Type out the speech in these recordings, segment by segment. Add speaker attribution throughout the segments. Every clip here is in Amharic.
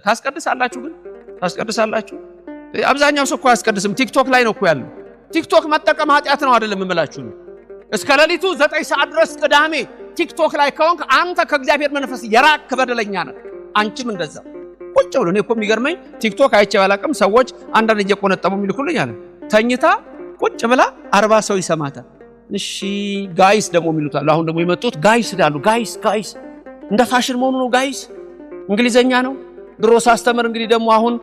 Speaker 1: ታስቀድሳላችሁ ግን ታስቀድሳላችሁ አብዛኛው ሰው እኮ ያስቀድስም ቲክቶክ ላይ ነው እኮ ያለው ቲክቶክ መጠቀም ኃጢያት ነው አይደለም እምላችሁ እስከ ሌሊቱ 9 ሰዓት ድረስ ቅዳሜ ቲክቶክ ላይ ከሆንክ አንተ ከእግዚአብሔር መንፈስ የራቅ በደለኛ ነህ አንቺም እንደዛ ቁጭ ብሎ ነው እኮ የሚገርመኝ ቲክቶክ አይቼ ባላቀም ሰዎች አንዳንድ እየቆነጠሙ የሚልኩልኝ አለ ተኝታ ቁጭ ብላ 40 ሰው ይሰማታል እሺ ጋይስ ደግሞ የሚሉታል አሁን ደግሞ የመጡት ጋይስ ዳሉ ጋይስ እንደ ፋሽን መሆኑ ነው ጋይስ እንግሊዘኛ ነው ድሮ ሳስተምር እንግዲህ ደግሞ አሁን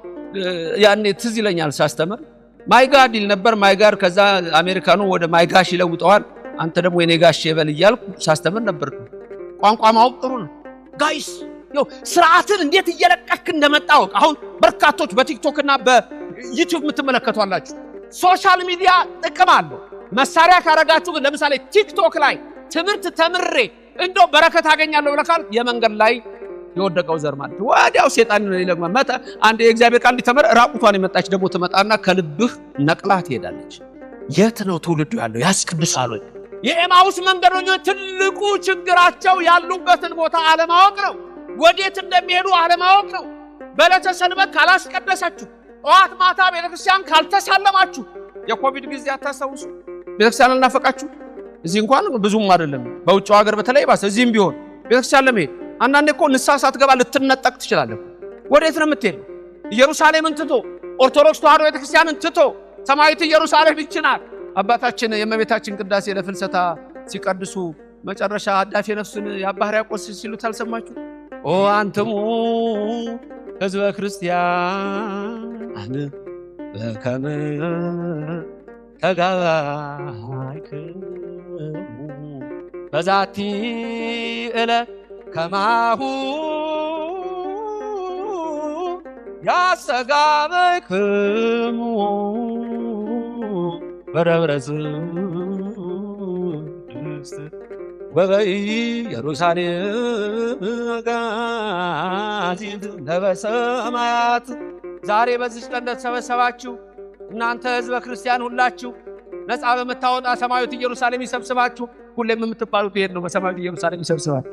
Speaker 1: ያኔ ትዝ ይለኛል ሳስተምር ማይ ጋድ ይል ነበር ማይ ጋድ ከዛ አሜሪካኑ ወደ ማይ ጋሽ ይለውጠዋል አንተ ደግሞ የኔ ጋሽ ይበል ይያልኩ ሳስተምር ነበር ቋንቋ ማወቅ ጥሩ ነው ጋይስ ነው ስርዓትን እንዴት እየለቀክ እንደመጣው አሁን በርካቶች በቲክቶክ እና በዩቲዩብ የምትመለከቷላችሁ ሶሻል ሚዲያ ጥቅም አለው መሳሪያ ካረጋችሁ ግን ለምሳሌ ቲክቶክ ላይ ትምህርት ተምሬ እንደው በረከት አገኛለሁ ብለካል የመንገድ ላይ የወደቀው ዘር ማለት ወዲያው ሰይጣን ይለግማ መጣ አንድ የእግዚአብሔር ቃል ሊተመር ራቁቷን የመጣች ደግሞ ተመጣና ከልብህ ነቅላት ሄዳለች የት ነው ትውልዱ ያለው ያስቀድሳሉ የኤማውስ መንገደኞች ትልቁ ችግራቸው ያሉበትን ቦታ አለማወቅ ነው ወዴት እንደሚሄዱ አለማወቅ ነው በለተ ሰንበት ካላስቀደሳችሁ ጧት ማታ ቤተክርስቲያን ካልተሳለማችሁ የኮቪድ ጊዜ አታስታውሱ ቤተክርስቲያን አልናፈቃችሁ እዚህ እንኳን ብዙም አይደለም በውጭው ሀገር በተለይ ባሰ እዚህም ቢሆን ቤተክርስቲያን ለመሄድ አንዳንዴ እኮ ንስሐ ሳትገባ ልትነጠቅ ትችላለህ ወዴት ነው የምትሄደው ኢየሩሳሌምን ትቶ ኦርቶዶክስ ተዋሕዶ ቤተክርስቲያንን ትቶ ሰማያዊት ኢየሩሳሌም ይችናል አባታችን የእመቤታችን ቅዳሴ ለፍልሰታ ሲቀድሱ መጨረሻ አዳፌ ነፍስን የአባ ሕርያቆስ ሲሉት አልሰማችሁ ኦ አንተሙ ሕዝበ ክርስቲያን በከመ ተጋባይክሙ በዛቲ ዕለት ከማሁ ያስተጋባይክሙ በደብረ ጽድቅ ወበኢየሩሳሌም ጋዚት በሰማያት ዛሬ በዚህ ቀን ተሰበሰባችሁ እናንተ ሕዝበ ክርስቲያን ሁላችሁ ነፃ በመታወጣ ሰማያዊት ኢየሩሳሌም ይሰብስባችሁ ሁሌም የምትባሉት ይሄድ ነው በሰማያዊት ኢየሩሳሌም ይሰብስባችሁ